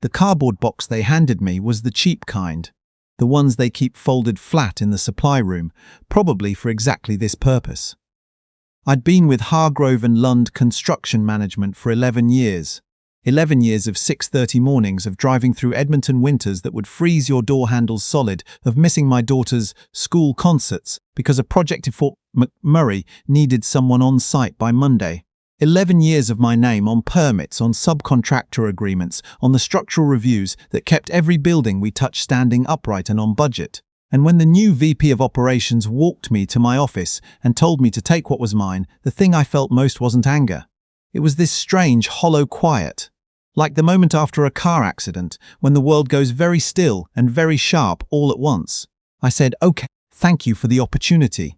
The cardboard box they handed me was the cheap kind, the ones they keep folded flat in the supply room, probably for exactly this purpose. I'd been with Hargrove and Lund Construction Management for 11 years. 11 years of 6:30 mornings, of driving through Edmonton winters that would freeze your door handles solid, of missing my daughter's school concerts because a project at Fort McMurray needed someone on site by Monday. 11 years of my name on permits, on subcontractor agreements, on the structural reviews that kept every building we touched standing upright and on budget. And when the new VP of Operations walked me to my office and told me to take what was mine, the thing I felt most wasn't anger. It was this strange, hollow quiet. Like the moment after a car accident, when the world goes very still and very sharp all at once. I said, "Okay, thank you for the opportunity."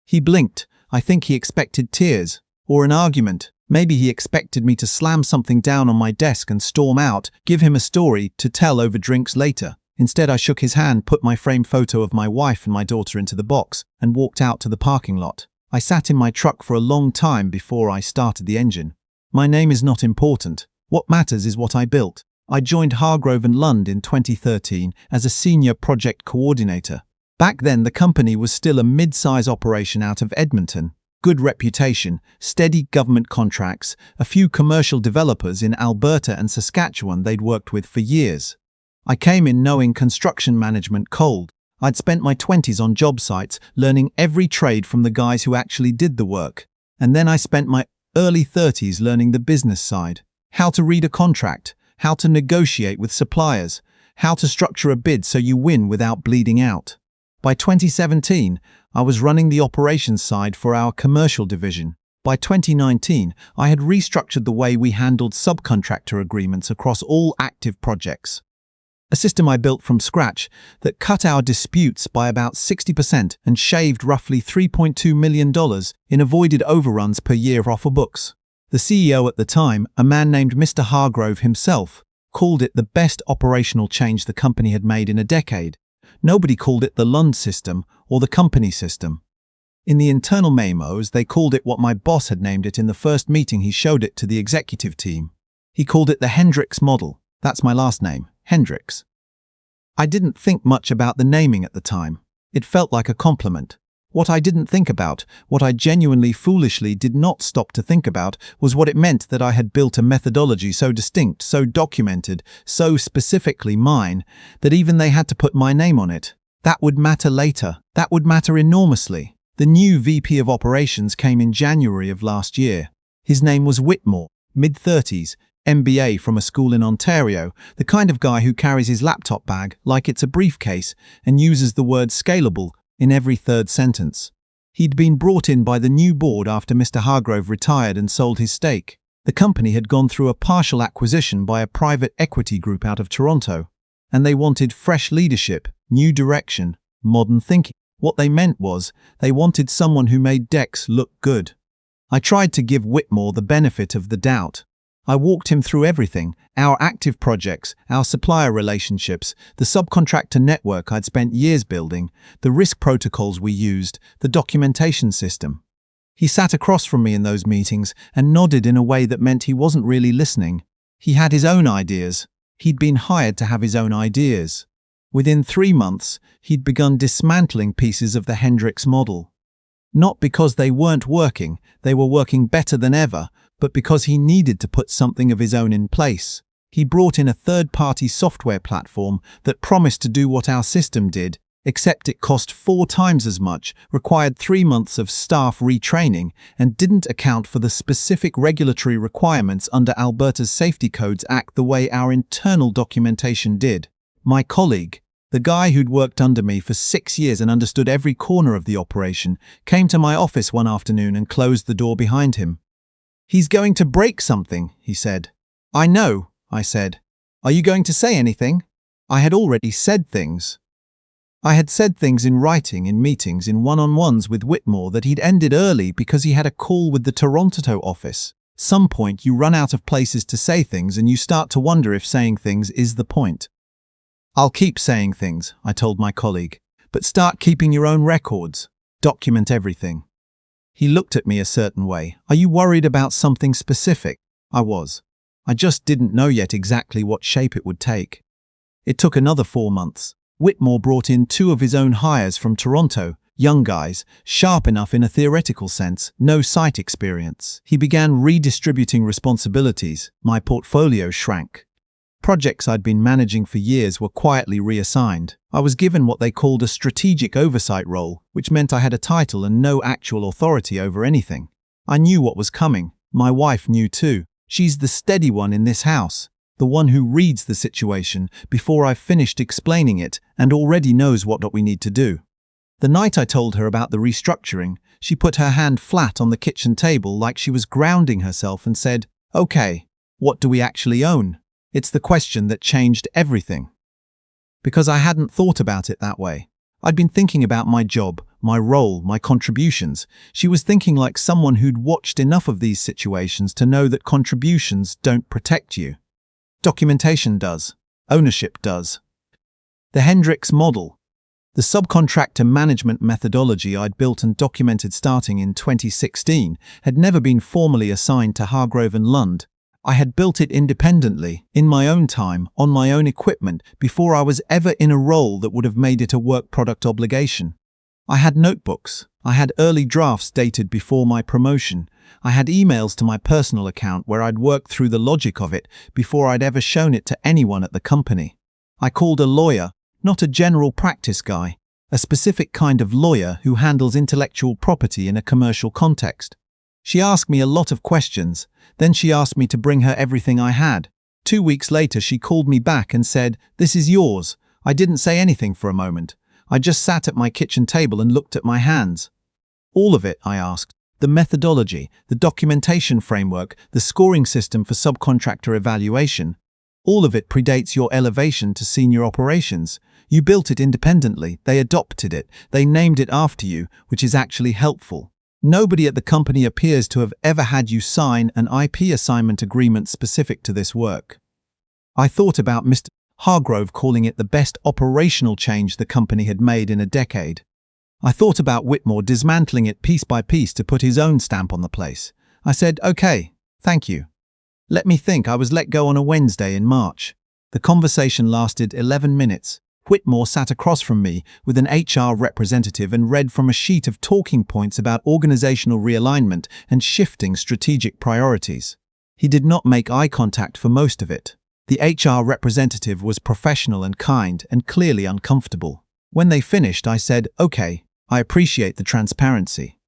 He blinked. I think he expected tears. Or an argument. Maybe he expected me to slam something down on my desk and storm out, give him a story to tell over drinks later. Instead, I shook his hand, put my framed photo of my wife and my daughter into the box, and walked out to the parking lot. I sat in my truck for a long time before I started the engine. My name is not important. What matters is what I built. I joined Hargrove and Lund in 2013 as a senior project coordinator. Back then, the company was still a mid-size operation out of Edmonton. Good reputation, steady government contracts, a few commercial developers in Alberta and Saskatchewan they'd worked with for years. I came in knowing construction management cold. I'd spent my 20s on job sites, learning every trade from the guys who actually did the work. And then I spent my early 30s learning the business side. How to read a contract, how to negotiate with suppliers, how to structure a bid so you win without bleeding out. By 2017, I was running the operations side for our commercial division. By 2019, I had restructured the way we handled subcontractor agreements across all active projects. A system I built from scratch that cut our disputes by about 60% and shaved roughly $3.2 million in avoided overruns per year off our books. The CEO at the time, a man named Mr. Hargrove himself, called it the best operational change the company had made in a decade. Nobody called it the Lund system or the company system. In the internal memos, they called it what my boss had named it in the first meeting he showed it to the executive team. He called it the Hendricks model. That's my last name, Hendricks. I didn't think much about the naming at the time. It felt like a compliment. What I didn't think about, what I genuinely foolishly did not stop to think about, was what it meant that I had built a methodology so distinct, so documented, so specifically mine, that even they had to put my name on it. That would matter later. That would matter enormously. The new VP of Operations came in January of last year. His name was Whitmore, mid-30s, MBA from a school in Ontario, the kind of guy who carries his laptop bag like it's a briefcase and uses the word scalable in every third sentence. He'd been brought in by the new board after Mr. Hargrove retired and sold his stake. The company had gone through a partial acquisition by a private equity group out of Toronto, and they wanted fresh leadership, new direction, modern thinking. What they meant was, they wanted someone who made decks look good. I tried to give Whitmore the benefit of the doubt. I walked him through everything, our active projects, our supplier relationships, the subcontractor network I'd spent years building, the risk protocols we used, the documentation system. He sat across from me in those meetings and nodded in a way that meant he wasn't really listening. He had his own ideas. He'd been hired to have his own ideas. Within 3 months, he'd begun dismantling pieces of the Hendricks model. Not because they weren't working, they were working better than ever, but because he needed to put something of his own in place. He brought in a third-party software platform that promised to do what our system did, except it cost 4 times as much, required 3 months of staff retraining, and didn't account for the specific regulatory requirements under Alberta's Safety Codes Act the way our internal documentation did. My colleague, the guy who'd worked under me for 6 years and understood every corner of the operation, came to my office one afternoon and closed the door behind him. "He's going to break something," he said. "I know," I said. "Are you going to say anything?" I had already said things. I had said things in writing, in meetings, in one-on-ones with Whitmore that he'd ended early because he had a call with the Toronto office. Some point you run out of places to say things and you start to wonder if saying things is the point. "I'll keep saying things," I told my colleague, "but start keeping your own records. Document everything." He looked at me a certain way. "Are you worried about something specific?" I was. I just didn't know yet exactly what shape it would take. It took another 4 months. Whitmore brought in 2 of his own hires from Toronto, young guys, sharp enough in a theoretical sense, no site experience. He began redistributing responsibilities. My portfolio shrank. Projects I'd been managing for years were quietly reassigned. I was given what they called a strategic oversight role, which meant I had a title and no actual authority over anything. I knew what was coming. My wife knew too. She's the steady one in this house, the one who reads the situation before I've finished explaining it and already knows what we need to do. The night I told her about the restructuring, she put her hand flat on the kitchen table like she was grounding herself and said, "Okay, what do we actually own?" It's the question that changed everything. Because I hadn't thought about it that way. I'd been thinking about my job, my role, my contributions. She was thinking like someone who'd watched enough of these situations to know that contributions don't protect you. Documentation does. Ownership does. The Hendricks model. The subcontractor management methodology I'd built and documented starting in 2016 had never been formally assigned to Hargrove and Lund. I had built it independently, in my own time, on my own equipment, before I was ever in a role that would have made it a work product obligation. I had notebooks. I had early drafts dated before my promotion. I had emails to my personal account where I'd worked through the logic of it before I'd ever shown it to anyone at the company. I called a lawyer, not a general practice guy, a specific kind of lawyer who handles intellectual property in a commercial context. She asked me a lot of questions, then she asked me to bring her everything I had. 2 weeks later she called me back and said, "This is yours." I didn't say anything for a moment. I just sat at my kitchen table and looked at my hands. "All of it?" I asked. "The methodology, the documentation framework, the scoring system for subcontractor evaluation. All of it predates your elevation to senior operations. You built it independently, they adopted it, they named it after you, which is actually helpful. Nobody at the company appears to have ever had you sign an IP assignment agreement specific to this work." I thought about Mr. Hargrove calling it the best operational change the company had made in a decade. I thought about Whitmore dismantling it piece by piece to put his own stamp on the place. I said, "Okay, thank you." Let me think. I was let go on a Wednesday in March. The conversation lasted 11 minutes. Whitmore sat across from me with an HR representative and read from a sheet of talking points about organizational realignment and shifting strategic priorities. He did not make eye contact for most of it. The HR representative was professional and kind and clearly uncomfortable. When they finished, I said, "Okay, I appreciate the transparency."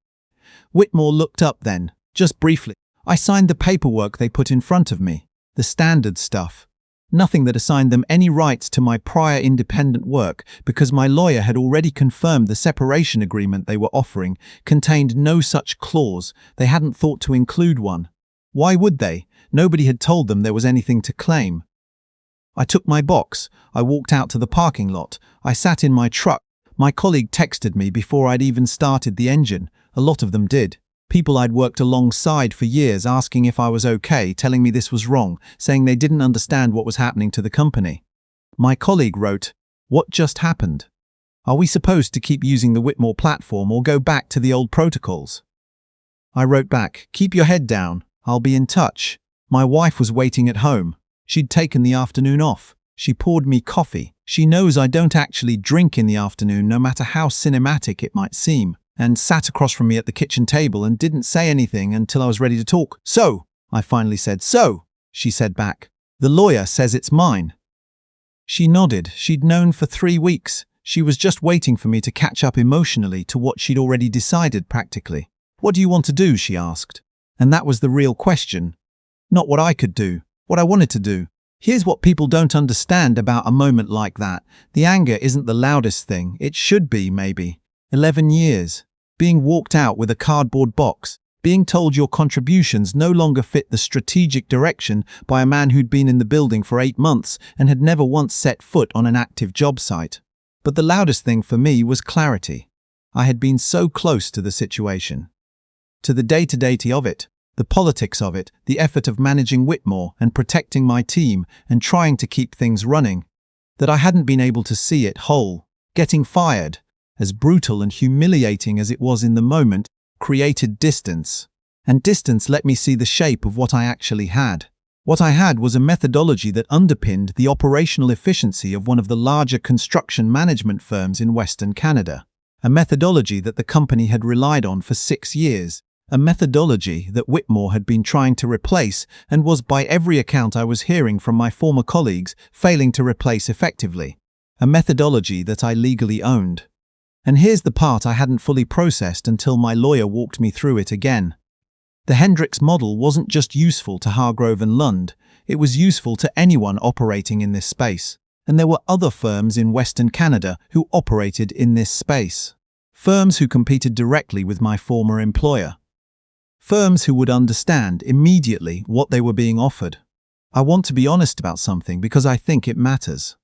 Whitmore looked up then, just briefly. I signed the paperwork they put in front of me, the standard stuff. Nothing that assigned them any rights to my prior independent work, because my lawyer had already confirmed the separation agreement they were offering contained no such clause. They hadn't thought to include one. Why would they? Nobody had told them there was anything to claim. I took my box. I walked out to the parking lot. I sat in my truck. My colleague texted me before I'd even started the engine. A lot of them did. People I'd worked alongside for years asking if I was okay, telling me this was wrong, saying they didn't understand what was happening to the company. My colleague wrote, "What just happened? Are we supposed to keep using the Whitmore platform or go back to the old protocols?" I wrote back, "Keep your head down. I'll be in touch." My wife was waiting at home. She'd taken the afternoon off. She poured me coffee. She knows I don't actually drink in the afternoon, no matter how cinematic it might seem, and sat across from me at the kitchen table and didn't say anything until I was ready to talk. "So," I finally said. "So," she said back. "The lawyer says it's mine." She nodded. She'd known for 3 weeks. She was just waiting for me to catch up emotionally to what she'd already decided practically. "What do you want to do?" she asked. And that was the real question. Not what I could do, what I wanted to do. Here's what people don't understand about a moment like that. The anger isn't the loudest thing. It should be, maybe. 11 years. Being walked out with a cardboard box. Being told your contributions no longer fit the strategic direction by a man who'd been in the building for 8 months and had never once set foot on an active job site. But the loudest thing for me was clarity. I had been so close to the situation. To the day-to-day of it. The politics of it, the effort of managing Whitmore and protecting my team and trying to keep things running, that I hadn't been able to see it whole. Getting fired, as brutal and humiliating as it was in the moment, created distance. And distance let me see the shape of what I actually had. What I had was a methodology that underpinned the operational efficiency of one of the larger construction management firms in Western Canada. A methodology that the company had relied on for 6 years. A methodology that Whitmore had been trying to replace and was, by every account I was hearing from my former colleagues, failing to replace effectively. A methodology that I legally owned. And here's the part I hadn't fully processed until my lawyer walked me through it again. The Hendricks model wasn't just useful to Hargrove and Lund, it was useful to anyone operating in this space. And there were other firms in Western Canada who operated in this space. Firms who competed directly with my former employer. Firms who would understand immediately what they were being offered. I want to be honest about something because I think it matters.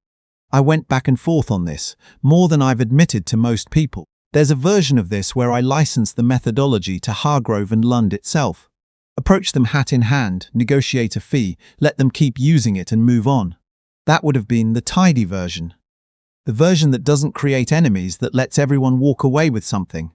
I went back and forth on this, more than I've admitted to most people. There's a version of this where I license the methodology to Hargrove and Lund itself. Approach them hat in hand, negotiate a fee, let them keep using it and move on. That would have been the tidy version. The version that doesn't create enemies, that lets everyone walk away with something.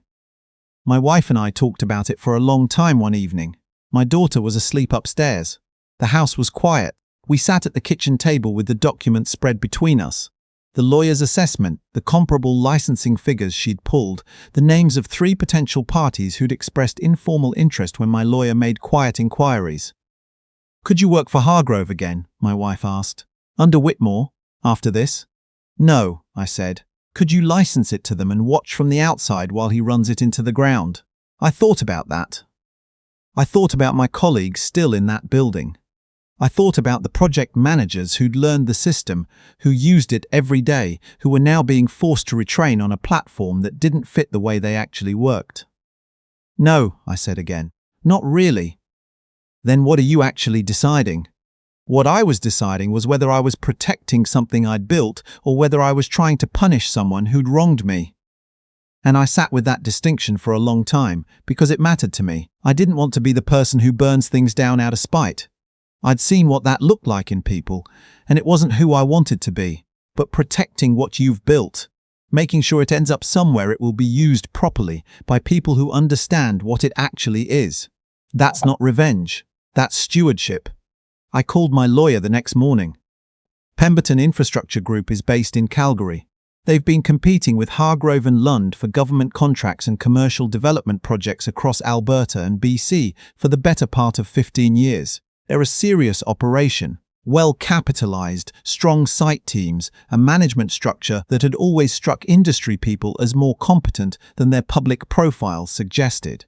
My wife and I talked about it for a long time one evening. My daughter was asleep upstairs. The house was quiet. We sat at the kitchen table with the documents spread between us. The lawyer's assessment, the comparable licensing figures she'd pulled, the names of 3 potential parties who'd expressed informal interest when my lawyer made quiet inquiries. "Could you work for Hargrove again?" my wife asked. "Under Whitmore? After this?" "No," I said. "Could you license it to them and watch from the outside while he runs it into the ground?" I thought about that. I thought about my colleagues still in that building. I thought about the project managers who'd learned the system, who used it every day, who were now being forced to retrain on a platform that didn't fit the way they actually worked. "No," I said again. "Not really." "Then what are you actually deciding?" What I was deciding was whether I was protecting something I'd built or whether I was trying to punish someone who'd wronged me. And I sat with that distinction for a long time because it mattered to me. I didn't want to be the person who burns things down out of spite. I'd seen what that looked like in people, and it wasn't who I wanted to be. But protecting what you've built, making sure it ends up somewhere it will be used properly by people who understand what it actually is. That's not revenge. That's stewardship. I called my lawyer the next morning. Pemberton Infrastructure Group is based in Calgary. They've been competing with Hargrove and Lund for government contracts and commercial development projects across Alberta and BC for the better part of 15 years. They're a serious operation, well-capitalized, strong site teams, a management structure that had always struck industry people as more competent than their public profiles suggested.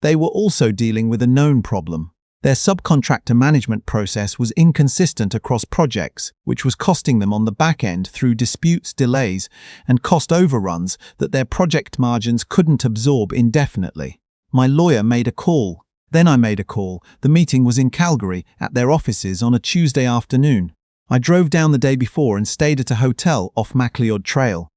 They were also dealing with a known problem. Their subcontractor management process was inconsistent across projects, which was costing them on the back end through disputes, delays, and cost overruns that their project margins couldn't absorb indefinitely. My lawyer made a call. Then I made a call. The meeting was in Calgary, at their offices on a Tuesday afternoon. I drove down the day before and stayed at a hotel off Macleod Trail.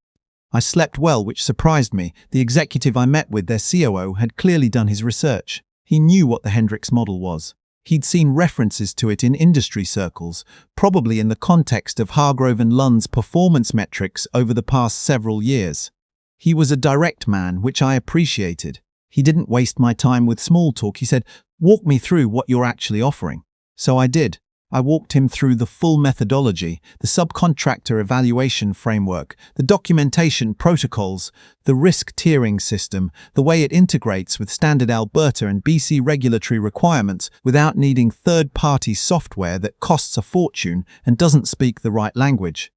I slept well, which surprised me. The executive I met with, their COO, had clearly done his research. He knew what the Hendricks model was. He'd seen references to it in industry circles, probably in the context of Hargrove and Lund's performance metrics over the past several years. He was a direct man, which I appreciated. He didn't waste my time with small talk. He said, "Walk me through what you're actually offering." So I did. I walked him through the full methodology, the subcontractor evaluation framework, the documentation protocols, the risk tiering system, the way it integrates with standard Alberta and BC regulatory requirements without needing third-party software that costs a fortune and doesn't speak the right language.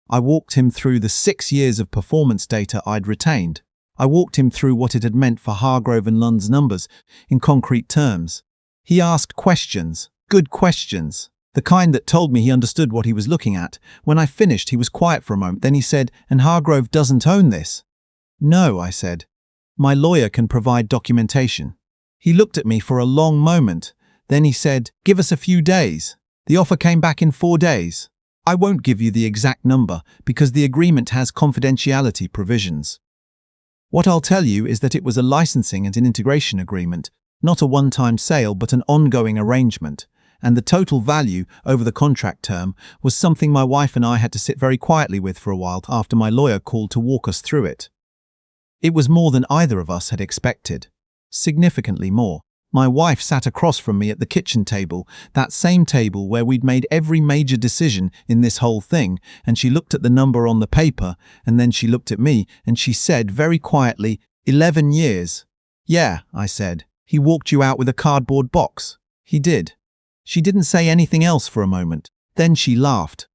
I walked him through the 6 years of performance data I'd retained. I walked him through what it had meant for Hargrove and Lund's numbers in concrete terms. He asked questions, good questions, the kind that told me he understood what he was looking at. When I finished, he was quiet for a moment. Then he said, "And Hargrove doesn't own this?" "No," I said. "My lawyer can provide documentation." He looked at me for a long moment. Then he said, "Give us a few days." The offer came back in 4 days. I won't give you the exact number because the agreement has confidentiality provisions. What I'll tell you is that it was a licensing and an integration agreement, not a one-time sale but an ongoing arrangement, and the total value over the contract term was something my wife and I had to sit very quietly with for a while after my lawyer called to walk us through it. It was more than either of us had expected. Significantly more. My wife sat across from me at the kitchen table, that same table where we'd made every major decision in this whole thing, and she looked at the number on the paper, and then she looked at me, and she said very quietly, 11 years. Yeah, I said. He walked you out with a cardboard box. He did. She didn't say anything else for a moment. Then she laughed.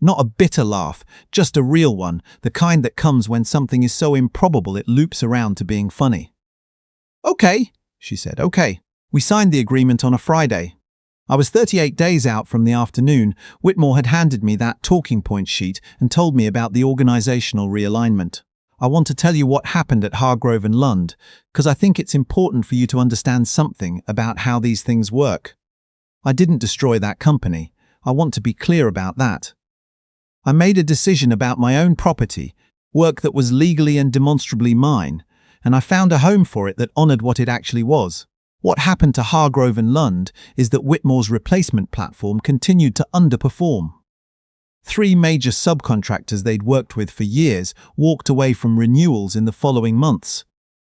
Not a bitter laugh, just a real one, the kind that comes when something is so improbable it loops around to being funny. Okay, she said, okay. We signed the agreement on a Friday. I was 38 days out from the afternoon. Whitmore had handed me that talking point sheet and told me about the organizational realignment. I want to tell you what happened at Hargrove and Lund, because I think it's important for you to understand something about how these things work. I didn't destroy that company. I want to be clear about that. I made a decision about my own property, work that was legally and demonstrably mine, and I found a home for it that honored what it actually was. What happened to Hargrove and Lund is that Whitmore's replacement platform continued to underperform. 3 major subcontractors they'd worked with for years walked away from renewals in the following months.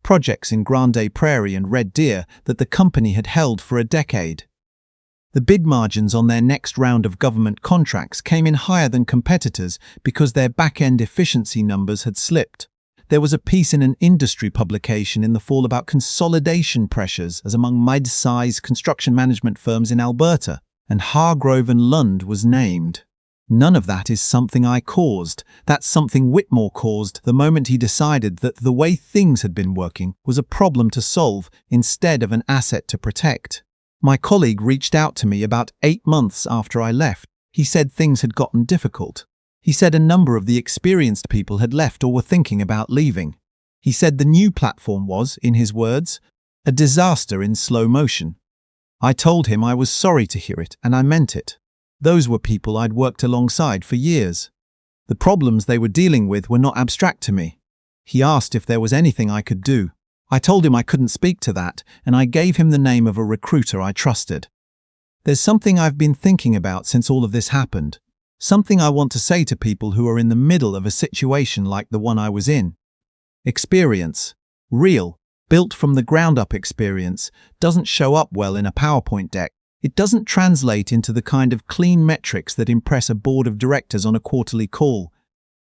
Projects in Grande Prairie and Red Deer that the company had held for a decade. The bid margins on their next round of government contracts came in higher than competitors because their back-end efficiency numbers had slipped. There was a piece in an industry publication in the fall about consolidation pressures as among mid-sized construction management firms in Alberta, and Hargrove and Lund was named. None of that is something I caused. That's something Whitmore caused the moment he decided that the way things had been working was a problem to solve instead of an asset to protect. My colleague reached out to me about 8 months after I left. He said things had gotten difficult. He said a number of the experienced people had left or were thinking about leaving. He said the new platform was, in his words, a disaster in slow motion. I told him I was sorry to hear it, and I meant it. Those were people I'd worked alongside for years. The problems they were dealing with were not abstract to me. He asked if there was anything I could do. I told him I couldn't speak to that, and I gave him the name of a recruiter I trusted. There's something I've been thinking about since all of this happened. Something I want to say to people who are in the middle of a situation like the one I was in. Experience, real, built from the ground up experience, doesn't show up well in a PowerPoint deck. It doesn't translate into the kind of clean metrics that impress a board of directors on a quarterly call.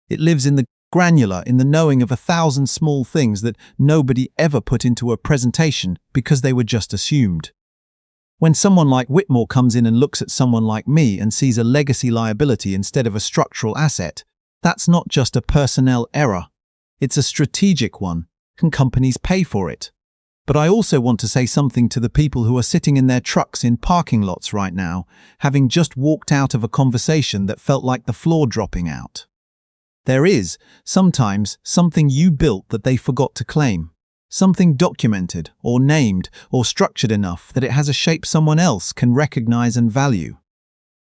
It lives in the granular, in the knowing of 1,000 small things that nobody ever put into a presentation because they were just assumed. When someone like Whitmore comes in and looks at someone like me and sees a legacy liability instead of a structural asset, that's not just a personnel error. It's a strategic one. Can companies pay for it? But I also want to say something to the people who are sitting in their trucks in parking lots right now, having just walked out of a conversation that felt like the floor dropping out. There is, sometimes, something you built that they forgot to claim. Something documented, or named, or structured enough that it has a shape someone else can recognize and value.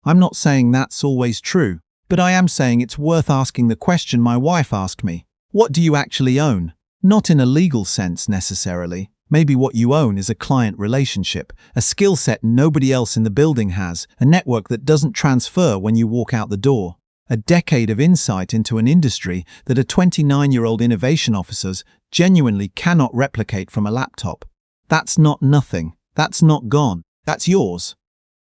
I'm not saying that's always true, but I am saying it's worth asking the question my wife asked me. What do you actually own? Not in a legal sense necessarily. Maybe what you own is a client relationship, a skill set nobody else in the building has, a network that doesn't transfer when you walk out the door. A decade of insight into an industry that a 29-year-old innovation officers genuinely cannot replicate from a laptop. That's not nothing. That's not gone. That's yours.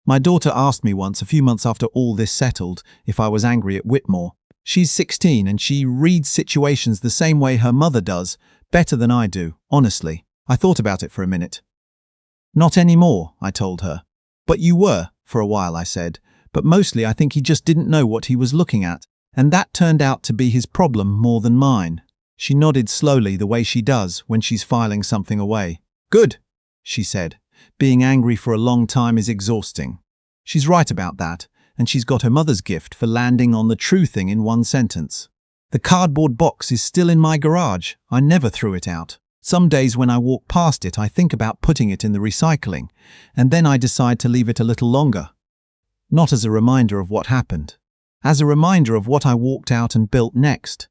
My daughter asked me once, a few months after all this settled, if I was angry at Whitmore. She's 16 and she reads situations the same way her mother does, better than I do, honestly. I thought about it for a minute. Not anymore, I told her. But you were, for a while, I said. But mostly I think he just didn't know what he was looking at, and that turned out to be his problem more than mine. She nodded slowly the way she does when she's filing something away. Good, she said. Being angry for a long time is exhausting. She's right about that, and she's got her mother's gift for landing on the true thing in one sentence. The cardboard box is still in my garage. I never threw it out. Some days when I walk past it, I think about putting it in the recycling, and then I decide to leave it a little longer. Not as a reminder of what happened, as a reminder of what I walked out and built next.